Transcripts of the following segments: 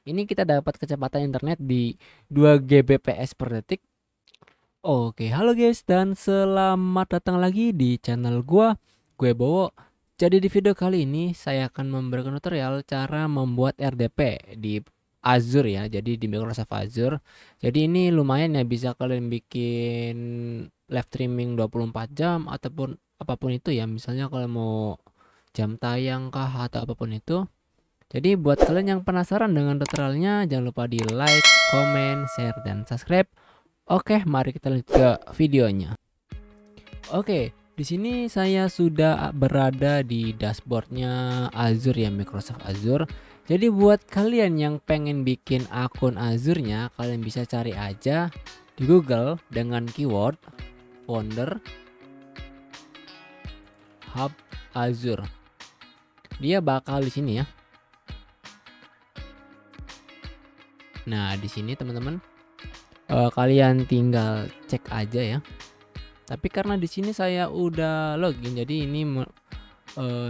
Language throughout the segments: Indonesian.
Ini kita dapat kecepatan internet di 2 Gbps per detik. Oke, halo guys dan selamat datang lagi di channel gue Bowo. Jadi di video kali ini saya akan memberikan tutorial cara membuat RDP di Azure ya. Jadi di Microsoft Azure. Jadi ini lumayan ya, bisa kalian bikin live streaming 24 jam ataupun apapun itu ya. Misalnya kalau mau jam tayang kah atau apapun itu. Jadi buat kalian yang penasaran dengan tutorialnya, jangan lupa di like, comment, share, dan subscribe. Oke, mari kita lanjut ke videonya. Oke, di sini saya sudah berada di dashboardnya Azure ya, Microsoft Azure. Jadi buat kalian yang pengen bikin akun Azure-nya, kalian bisa cari aja di Google dengan keyword founder hub Azure. Dia bakal di sini ya. Nah, di sini teman-teman, kalian tinggal cek aja ya. Tapi karena di sini saya udah login, jadi ini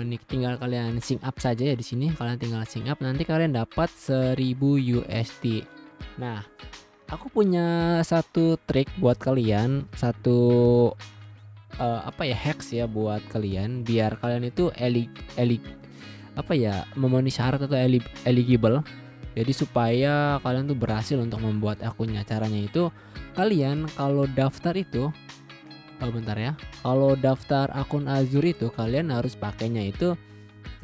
nih tinggal kalian sync up saja ya di sini. Kalian tinggal sync up, nanti kalian dapat 1000 USD. Nah, aku punya satu trik buat kalian, satu hacks ya buat kalian biar kalian itu memenuhi syarat atau eligible. Jadi supaya kalian tuh berhasil untuk membuat akunnya. Caranya itu kalian kalau daftar itu bentar ya. Kalau daftar akun Azure itu kalian harus pakainya itu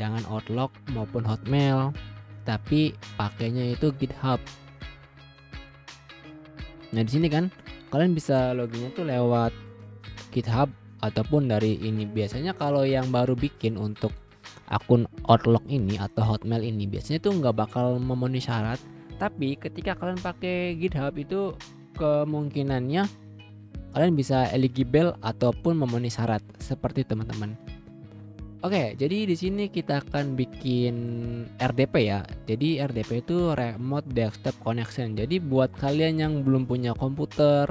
jangan Outlook maupun Hotmail, tapi pakainya itu GitHub. Nah, di sini kan kalian bisa loginnya tuh lewat GitHub ataupun dari ini. Biasanya kalau yang baru bikin untuk akun Outlook ini atau Hotmail ini biasanya tuh nggak bakal memenuhi syarat, tapi ketika kalian pakai GitHub itu kemungkinannya kalian bisa eligible ataupun memenuhi syarat seperti teman-teman. Oke, jadi di sini kita akan bikin RDP ya. Jadi RDP itu Remote Desktop Connection. Jadi buat kalian yang belum punya komputer,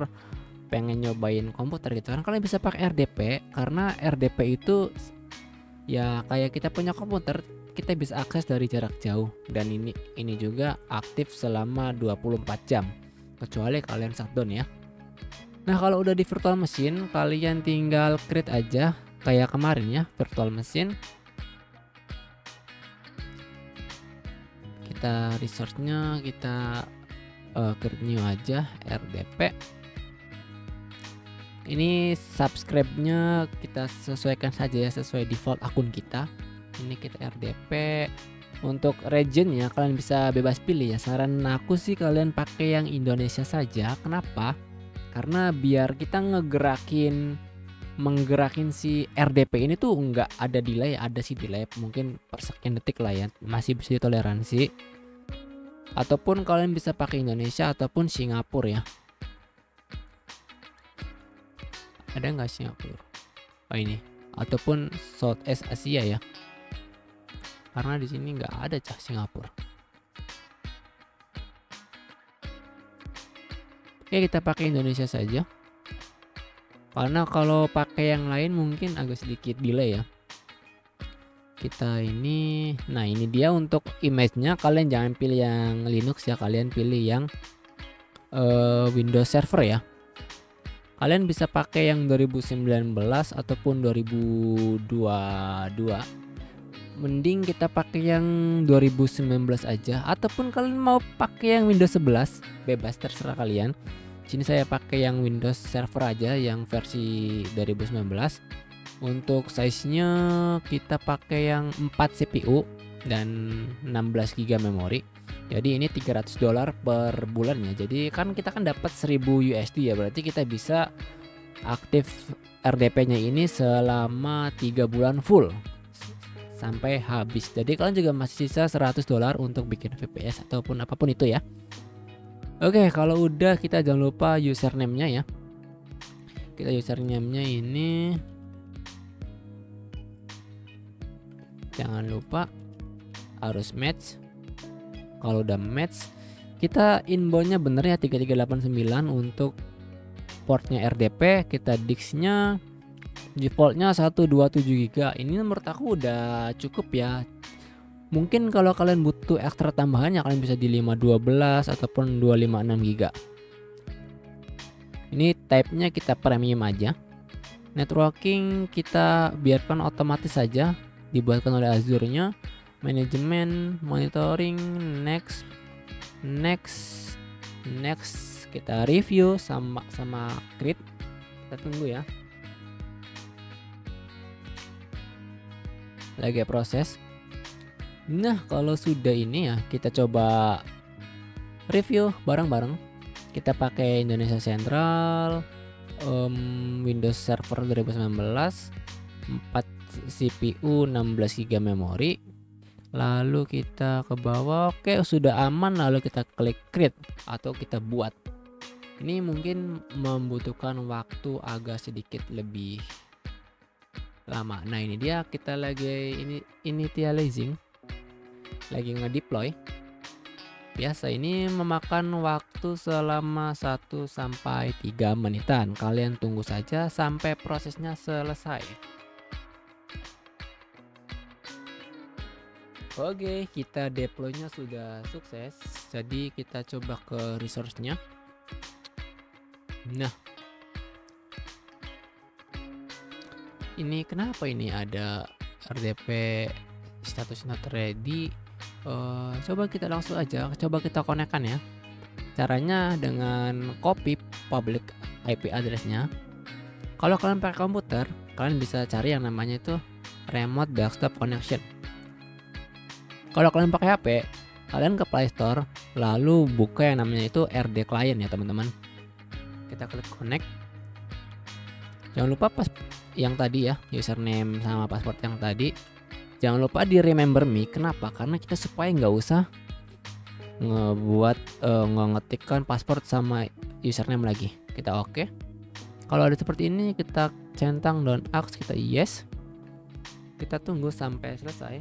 pengen nyobain komputer gitu kan, kalian bisa pakai RDP karena RDP itu ya kayak kita punya komputer, kita bisa akses dari jarak jauh dan ini juga aktif selama 24 jam kecuali kalian shutdown ya. Nah, kalau udah di virtual machine kalian tinggal create aja kayak kemarin ya, virtual machine. Kita resource-nya kita create new aja RDP. Ini subscribe-nya kita sesuaikan saja ya, sesuai default akun kita. Ini kita RDP. Untuk region-nya kalian bisa bebas pilih ya. Saran aku sih kalian pakai yang Indonesia saja. Kenapa? Karena biar kita menggerakin si RDP ini tuh nggak ada delay, ada sih delay mungkin per sekian detik lah ya, masih bisa ditoleransi. Ataupun kalian bisa pakai Indonesia ataupun Singapura ya. Ada nggak Singapura? Oh ini, ataupun Southeast Asia ya. Karena di sini nggak ada Singapura. Oke, kita pakai Indonesia saja. Karena kalau pakai yang lain mungkin agak sedikit delay ya. Kita ini, nah ini dia untuk image-nya. Kalian jangan pilih yang Linux ya, kalian pilih yang Windows Server ya. Kalian bisa pakai yang 2019 ataupun 2022. Mending kita pakai yang 2019 aja, ataupun kalian mau pakai yang Windows 11, bebas terserah kalian. Sini saya pakai yang Windows Server aja yang versi 2019. Untuk size-nya kita pakai yang 4 CPU dan 16 GB memori. Jadi ini $300 per bulannya. Jadi kan kita kan dapat 1000 USD ya. Berarti kita bisa aktif RDP-nya ini selama 3 bulan full sampai habis. Jadi kalian juga masih sisa $100 untuk bikin VPS ataupun apapun itu ya. Oke, kalau udah kita jangan lupa username-nya ya. Kita username-nya ini jangan lupa harus match. Kalau udah match, kita inbound-nya bener ya 3389 untuk portnya RDP. Kita disk-nya defaultnya 127 GB. Ini menurut aku udah cukup ya. Mungkin kalau kalian butuh ekstra tambahannya, kalian bisa di 512 ataupun 256 GB. Ini type-nya kita premium aja. Networking kita biarkan otomatis saja, dibuatkan oleh Azure-nya. Manajemen, monitoring, next, kita review sama create. Kita tunggu ya. Lagi proses. Nah, kalau sudah ini ya, kita coba review bareng-bareng. Kita pakai Indonesia Central, Windows Server 2019, 4 CPU, 16 GB memori. Lalu kita ke bawah, oke sudah aman, lalu kita klik create atau kita buat. Ini mungkin membutuhkan waktu agak sedikit lebih lama. Nah, ini dia, kita lagi initializing, lagi ngedeploy. Biasa ini memakan waktu selama 1-3 menitan. Kalian tunggu saja sampai prosesnya selesai. Oke, kita deploynya sudah sukses. Jadi kita coba ke resource-nya. Nah, ini kenapa ini ada RDP status not ready? Coba kita langsung aja, coba kita konekkan ya. Caranya dengan copy public IP address-nya. Kalau kalian pakai komputer, kalian bisa cari yang namanya itu remote desktop connection. Kalau kalian pakai HP, kalian ke Play Store, lalu buka yang namanya itu RD Client ya teman-teman. Kita klik connect. Jangan lupa pas yang tadi ya, username sama password yang tadi. Jangan lupa di remember me. Kenapa? Karena kita supaya nggak usah ngetikkan password sama username lagi. Kita oke. Kalau ada seperti ini, kita centang don't ask, kita yes. Kita tunggu sampai selesai.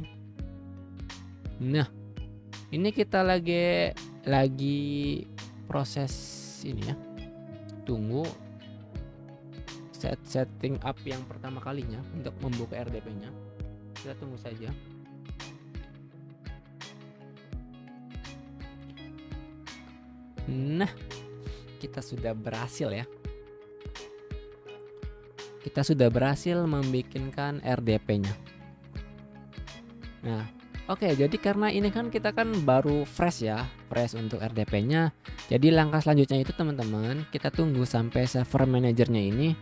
Nah, ini kita lagi proses ini ya. Tunggu setting up yang pertama kalinya untuk membuka RDP-nya. Kita tunggu saja. Nah, kita sudah berhasil ya. Kita sudah berhasil membikinkan RDP-nya. Nah, oke, jadi karena ini kan kita kan baru fresh untuk RDP-nya. Jadi langkah selanjutnya itu teman-teman, kita tunggu sampai server manajernya ini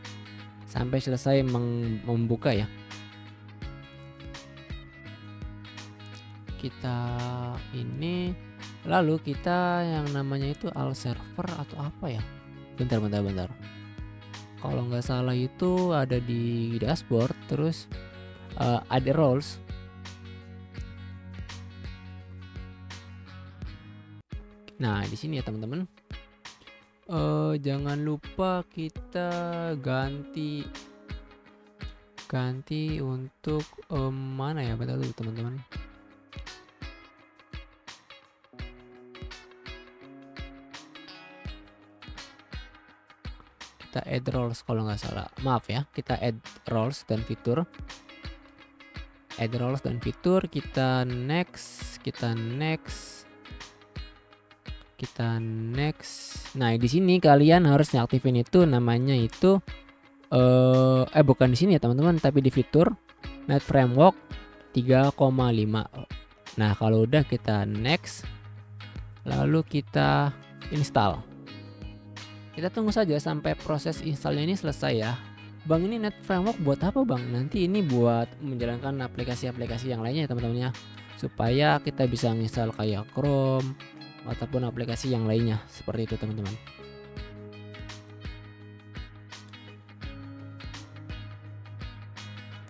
sampai selesai membuka ya. Kita ini, lalu kita yang namanya itu all server atau apa ya? Bentar. Kalau nggak salah itu ada di dashboard, terus ada roles. Nah, di sini ya teman-teman. Jangan lupa kita ganti untuk mana ya? Bentar dulu teman-teman. Kita add roles kalau nggak salah. Maaf ya, kita add roles dan fitur. Kita next. Nah, di sini kalian harus nyaktifin itu namanya itu bukan di sini ya teman-teman, tapi di fitur Net Framework 3,5. Nah, kalau udah kita next, lalu kita install. Kita tunggu saja sampai proses installnya ini selesai ya. Bang, ini Net Framework buat apa Bang? Nanti ini buat menjalankan aplikasi-aplikasi yang lainnya ya teman-teman ya, supaya kita bisa install kayak Chrome ataupun aplikasi yang lainnya, seperti itu teman-teman.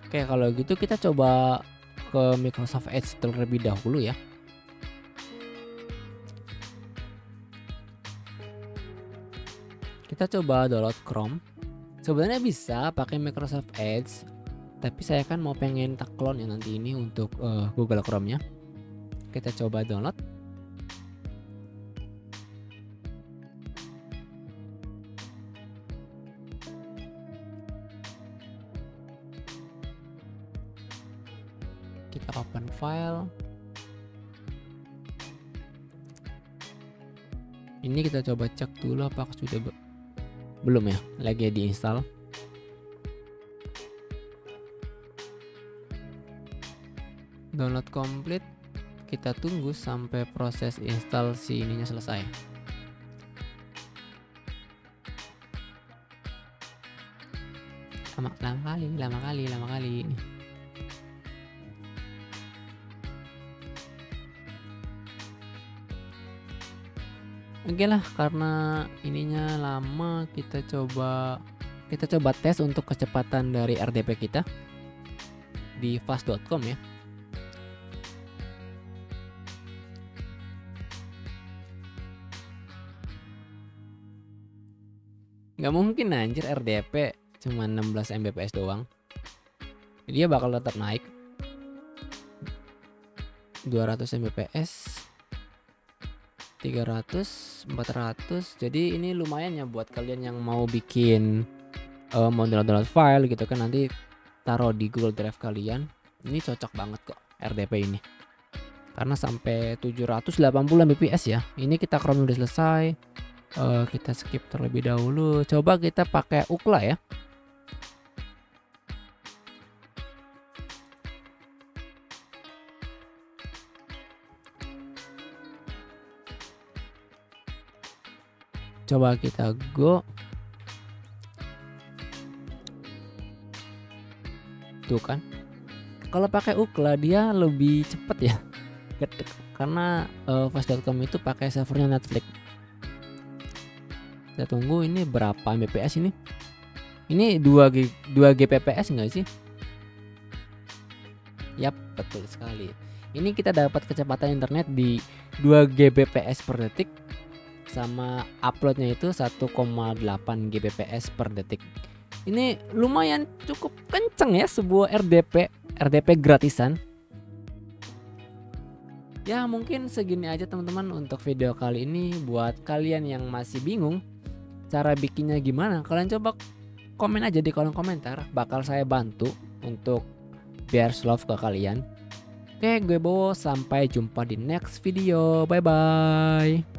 Oke, kalau gitu kita coba ke Microsoft Edge terlebih dahulu ya. Kita coba download Chrome. Sebenarnya bisa pakai Microsoft Edge, tapi saya kan mau pengen clone ya nanti ini untuk Google Chrome-nya. Kita coba download. Kita open file. Ini kita coba cek dulu apakah sudah belum ya, lagi diinstal. Download komplit. Kita tunggu sampai proses install si ininya selesai. Lama kali. Oke lah, karena ininya lama, kita coba tes untuk kecepatan dari RDP kita di fast.com ya. Nggak mungkin anjir RDP cuma 16 Mbps doang. Dia bakal tetap naik 200 Mbps, 300, 400. Jadi ini lumayan ya buat kalian yang mau bikin mau download file gitu kan, nanti taruh di Google Drive kalian. Ini cocok banget kok RDP ini, karena sampai 780 Mbps ya. Ini kita Chrome udah selesai, kita skip terlebih dahulu. Coba kita pakai Ookla ya. Coba kita go. Tuh kan, kalau pakai Ookla dia lebih cepet ya, karena fast.com itu pakai servernya Netflix. Kita tunggu ini berapa Mbps ini. Ini 2 Gbps enggak sih? Yap, betul sekali. Ini kita dapat kecepatan internet di 2 Gbps per detik, sama uploadnya itu 1,8 Gbps per detik. Ini lumayan cukup kenceng ya, sebuah RDP gratisan. Ya mungkin segini aja teman-teman untuk video kali ini. Buat kalian yang masih bingung cara bikinnya gimana, kalian coba komen aja di kolom komentar, bakal saya bantu untuk biar solve ke kalian. Oke, gue Bowo, sampai jumpa di next video. Bye bye.